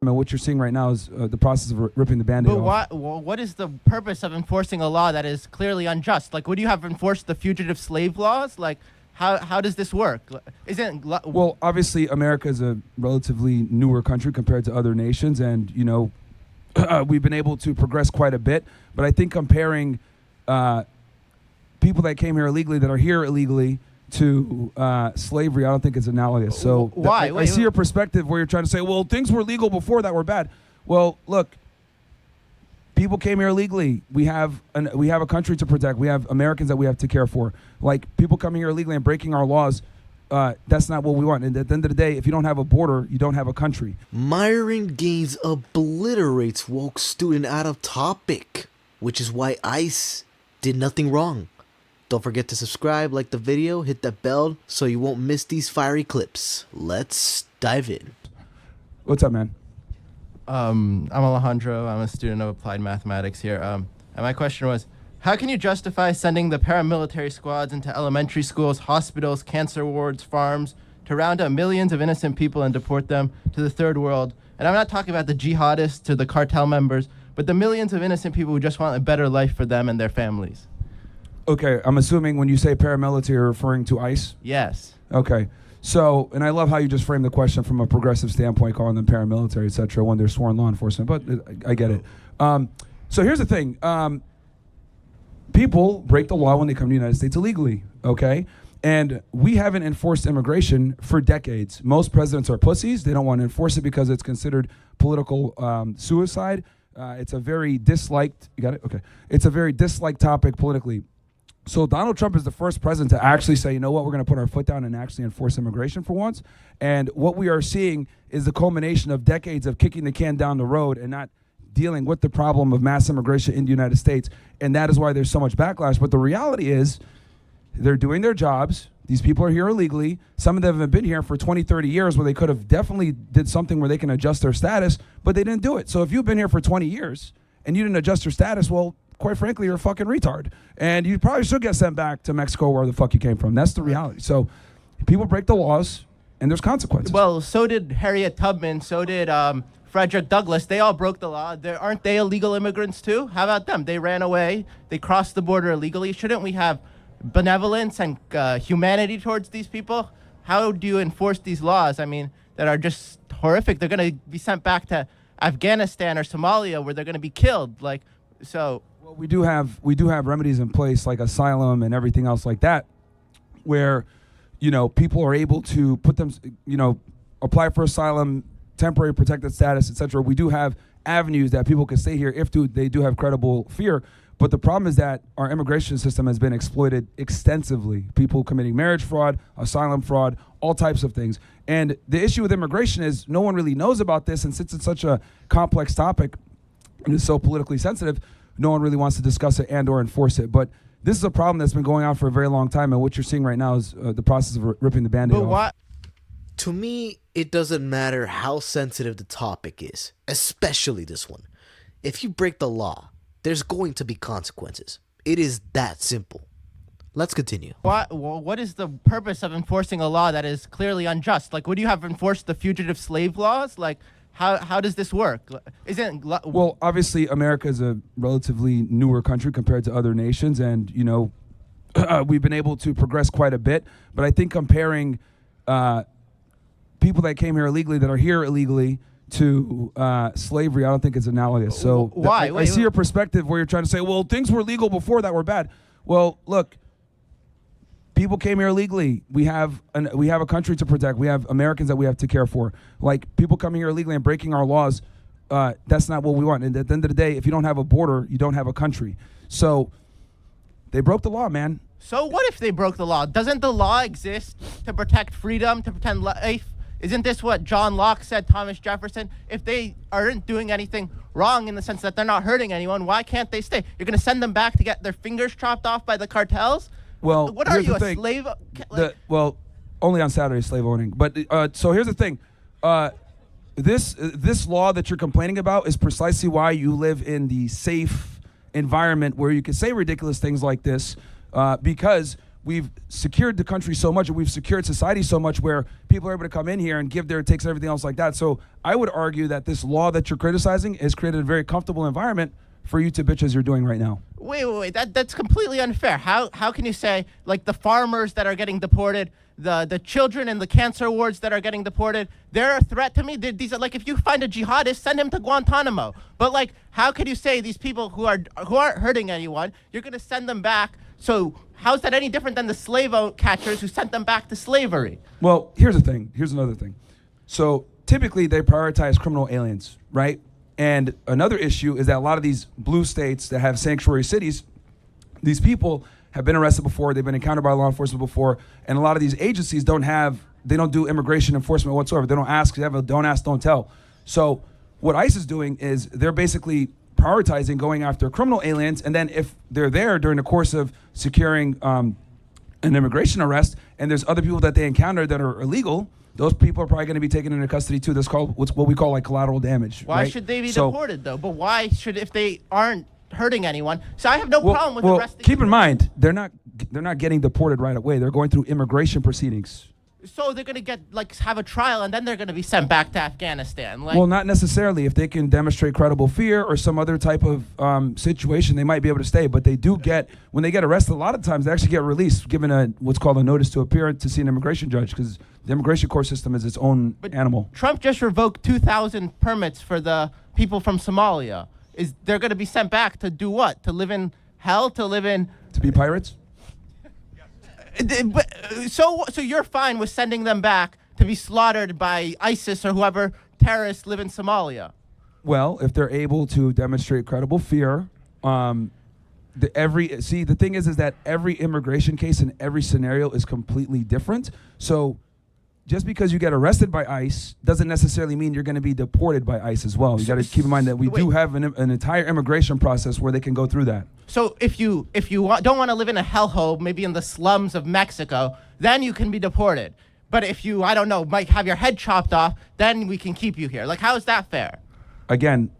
What you're seeing right now is the process of ripping the Band-Aid off. But what is the purpose of enforcing a law that is clearly unjust? Like, would you have enforced the fugitive slave laws? Like, how does this work? Well, obviously, America is a relatively newer country compared to other nations, and we've been able to progress quite a bit. But I think comparing people that came here illegally, that are here illegally, to slavery, I don't think it's analogous. So why? I see your perspective where you're trying to say, well, things were legal before that were bad. Well, look, people came here illegally. We have a country to protect. We have Americans that we have to care for. Like, people coming here illegally and breaking our laws, that's not what we want. And at the end of the day, if you don't have a border, you don't have a country. Myron Gaines obliterates woke student out of topic, which is why ICE did nothing wrong. Don't forget to subscribe, like the video, hit that bell so you won't miss these fiery clips. Let's dive in. What's up, man? I'm Alejandro. I'm a student of applied mathematics here. And my question was, how can you justify sending the paramilitary squads into elementary schools, hospitals, cancer wards, farms, to round up millions of innocent people and deport them to the third world? And I'm not talking about the jihadists or the cartel members, but the millions of innocent people who just want a better life for them and their families. Okay, I'm assuming when you say paramilitary, you're referring to ICE? Yes. Okay. So, and I love how you just framed the question from a progressive standpoint, calling them paramilitary, et cetera, when they're sworn law enforcement, but I get it. So here's the thing. People break the law when they come to the United States illegally, okay? And we haven't enforced immigration for decades. Most presidents are pussies. They don't want to enforce it because it's considered political suicide. It's a very disliked, you got it? Okay. It's a very disliked topic politically. So Donald Trump is the first president to actually say, you know what, we're going to put our foot down and actually enforce immigration for once. And what we are seeing is the culmination of decades of kicking the can down the road and not dealing with the problem of mass immigration in the United States. And that is why there's so much backlash. But the reality is they're doing their jobs. These people are here illegally. Some of them have been here for 20, 30 years where they could have definitely did something where they can adjust their status, but they didn't do it. So if you've been here for 20 years and you didn't adjust your status, well, quite frankly, you're a fucking retard. And you probably should get sent back to Mexico where the fuck you came from. That's the reality. So people break the laws and there's consequences. Well, so did Harriet Tubman, so did Frederick Douglass. They all broke the law. Aren't they illegal immigrants too? How about them? They ran away. They crossed the border illegally. Shouldn't we have benevolence and humanity towards these people? How do you enforce these laws? I mean, that are just horrific. They're going to be sent back to Afghanistan or Somalia where they're going to be killed. Like, so... Well, we do have remedies in place like asylum and everything else like that, where, people are able to put them, apply for asylum, temporary protected status, etc. We do have avenues that people can stay here if they do have credible fear. But the problem is that our immigration system has been exploited extensively. People committing marriage fraud, asylum fraud, all types of things. And the issue with immigration is no one really knows about this, and since it's such a complex topic and it's so politically sensitive, no one really wants to discuss it and or enforce it. But this is a problem that's been going on for a very long time, and what you're seeing right now is the process of ripping the Band-Aid off. To me, it doesn't matter how sensitive the topic is, especially this one. If you break the law, there's going to be consequences. It is that simple. Let's continue. What is the purpose of enforcing a law that is clearly unjust? Like, would you have enforced the fugitive slave laws? Like, how does this work? Well, obviously, America is a relatively newer country compared to other nations, and we've been able to progress quite a bit. But I think comparing people that came here illegally, that are here illegally, to slavery, I don't think it's analogous. So why? I see your perspective where you're trying to say, well, things were legal before that were bad. Well, look, people came here illegally. We have a country to protect. We have Americans that we have to care for. Like, people coming here illegally and breaking our laws, that's not what we want. And at the end of the day, if you don't have a border, you don't have a country. So they broke the law, man. So what if they broke the law? Doesn't the law exist to protect freedom, to protect life? Isn't this what John Locke said, Thomas Jefferson? If they aren't doing anything wrong in the sense that they're not hurting anyone, why can't they stay? You're going to send them back to get their fingers chopped off by the cartels? Well, what are you, a slave? Well, only on Saturday, slave owning. But so here's the thing. This law that you're complaining about is precisely why you live in the safe environment where you can say ridiculous things like this, because we've secured the country so much, and we've secured society so much where people are able to come in here and give their takes and everything else like that. So I would argue that this law that you're criticizing has created a very comfortable environment for you to bitch as you're doing right now. Wait. That's completely unfair. How can you say, like, the farmers that are getting deported, the children in the cancer wards that are getting deported, they're a threat to me? These are, like, if you find a jihadist, send him to Guantanamo. But, like, how could you say these people who aren't hurting anyone, you're going to send them back? So how's that any different than the slave catchers who sent them back to slavery? Well, here's the thing. Here's another thing. So typically they prioritize criminal aliens, right? And another issue is that a lot of these blue states that have sanctuary cities, these people have been arrested before, they've been encountered by law enforcement before, and a lot of these agencies don't do immigration enforcement whatsoever. They don't ask, they have a don't ask, don't tell. So what ICE is doing is they're basically prioritizing going after criminal aliens, and then if they're there during the course of securing an immigration arrest, and there's other people that they encounter that are illegal, those people are probably going to be taken into custody too. That's called what we call like collateral damage. Why right? should they be deported though? But why should, if they aren't hurting anyone? So I have no problem with arresting. Keep in mind, they're not getting deported right away. They're going through immigration proceedings. So they're going to have a trial, and then they're going to be sent back to Afghanistan. Like, well, not necessarily. If they can demonstrate credible fear or some other type of situation, they might be able to stay. But they do when they get arrested, a lot of times they actually get released, given what's called a notice to appear to see an immigration judge, because the immigration court system is its own animal. Trump just revoked 2,000 permits for the people from Somalia. They're going to be sent back to do what? To live in hell? To be pirates? So you're fine with sending them back to be slaughtered by ISIS or whoever terrorists live in Somalia? Well, if they're able to demonstrate credible fear, the thing is that every immigration case in every scenario is completely different. So just because you get arrested by ICE doesn't necessarily mean you're going to be deported by ICE as well. You got to keep in mind that we do have an entire immigration process where they can go through that. So if you don't want to live in a hellhole, maybe in the slums of Mexico, then you can be deported. But if you, I don't know, might have your head chopped off, then we can keep you here. Like, how is that fair? Again,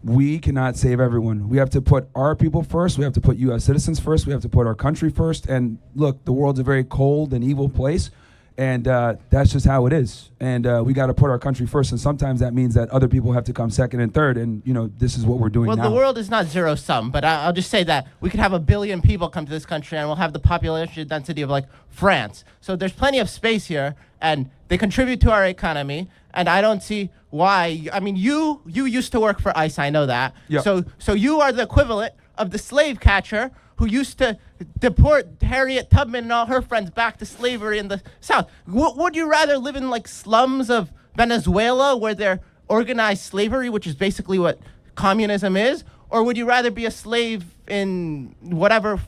we cannot save everyone. We have to put our people first. We have to put U.S. citizens first. We have to put our country first. And look, the world's a very cold and evil place. And that's just how it is. And we got to put our country first. And sometimes that means that other people have to come second and third. And, this is what we're doing now. Well, the world is not zero sum. But I'll just say that we could have 1 billion people come to this country and we'll have the population density of like France. So there's plenty of space here. And they contribute to our economy. And I don't see why. I mean, you used to work for ICE. I know that. Yep. So you are the equivalent of the slave catcher who used to deport Harriet Tubman and all her friends back to slavery in the South. Would you rather live in like slums of Venezuela where they're organized slavery, which is basically what communism is? Or would you rather be a slave in whatever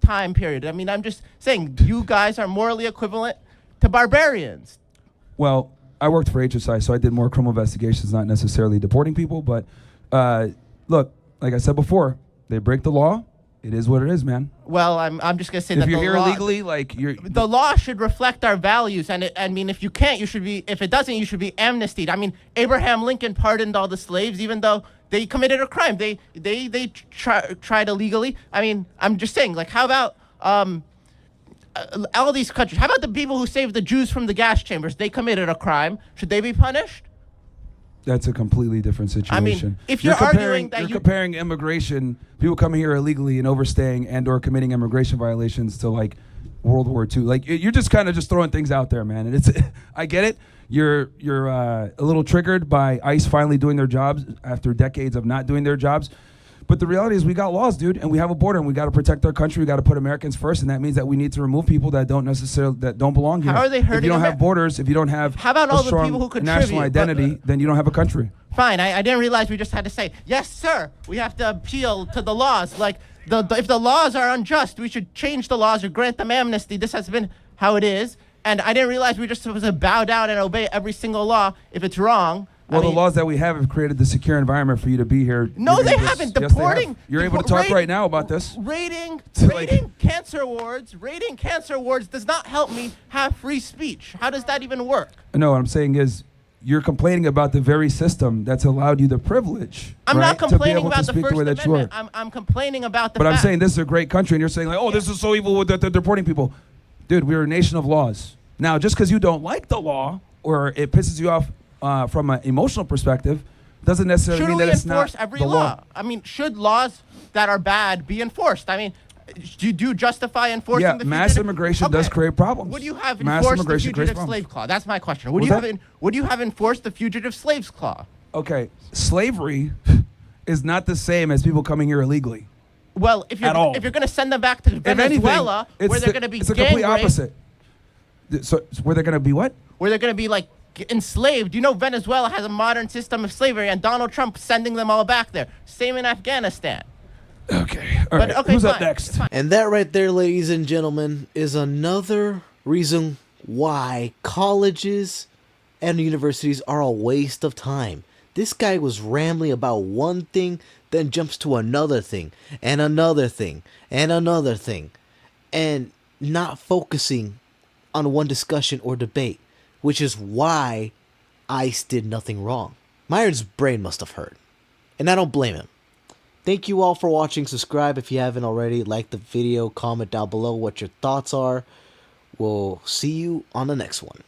time period? I mean, I'm just saying, you guys are morally equivalent to barbarians. Well, I worked for HSI, so I did more criminal investigations, not necessarily deporting people. But look, like I said before, they break the law. It is what it is, man. Well, I'm just gonna say if that you're the here law, illegally, like the law should reflect our values, and I mean, if you can't, you should be. If it doesn't, you should be amnestied. I mean, Abraham Lincoln pardoned all the slaves, even though they committed a crime. They tried illegally. I mean, I'm just saying, like, how about all these countries? How about the people who saved the Jews from the gas chambers? They committed a crime. Should they be punished? That's a completely different situation. I mean, if you're arguing that you're comparing immigration, people coming here illegally and overstaying and or committing immigration violations to like World War II, like you're just kind of just throwing things out there, man. And it's, I get it. You're a little triggered by ICE finally doing their jobs after decades of not doing their jobs. But the reality is we got laws, dude, and we have a border, and we got to protect our country. We got to put Americans first, and that means that we need to remove people that don't belong here. How are they hurting? If you don't have borders, if you don't have how about all the strong people who contribute? National identity, then you don't have a country. Fine, I didn't realize we just had to say, yes, sir, we have to appeal to the laws. Like, if the laws are unjust, we should change the laws or grant them amnesty. This has been how it is. And I didn't realize we just supposed to bow down and obey every single law if it's wrong. Well, the laws that we have created the secure environment for you to be here. No, they haven't. Deporting. Yes, you're able to talk right now about this. Raiding cancer wards does not help me have free speech. How does that even work? No, what I'm saying is you're complaining about the very system that's allowed you the privilege. I'm not complaining about the First Amendment. I'm complaining about the fact. But I'm saying this is a great country, and you're saying like, oh, this is so evil that they're deporting people. Dude, we're a nation of laws. Now, just because you don't like the law or it pisses you off from an emotional perspective, doesn't necessarily Should mean we that it's enforce not every the law? I mean, should laws that are bad be enforced? I mean, do you justify enforcing Yeah, the mass fugitive? immigration does create problems. Would you have Mass enforced the immigration creates fugitive problems. slave clause? That's my question. Would What's you that? would you have enforced the fugitive slaves clause? Okay, slavery is not the same as people coming here illegally. Well, if you're At all. if you're going to send them back to If anything, Venezuela, where it's they're going to be it's the gang complete raped, opposite. So where they're going to be what? where they're going to be like enslaved. You know, Venezuela has a modern system of slavery, and Donald Trump sending them all back there. Same in Afghanistan. Okay, all But right. okay, Who's up fine, next? fine. And that right there, ladies and gentlemen, is another reason why colleges and universities are a waste of time. This guy was rambling about one thing, then jumps to another thing, and another thing, and another thing, and not focusing on one discussion or debate, which is why ICE did nothing wrong. Myron's brain must have hurt, and I don't blame him. Thank you all for watching. Subscribe if you haven't already. Like the video. Comment down below what your thoughts are. We'll see you on the next one.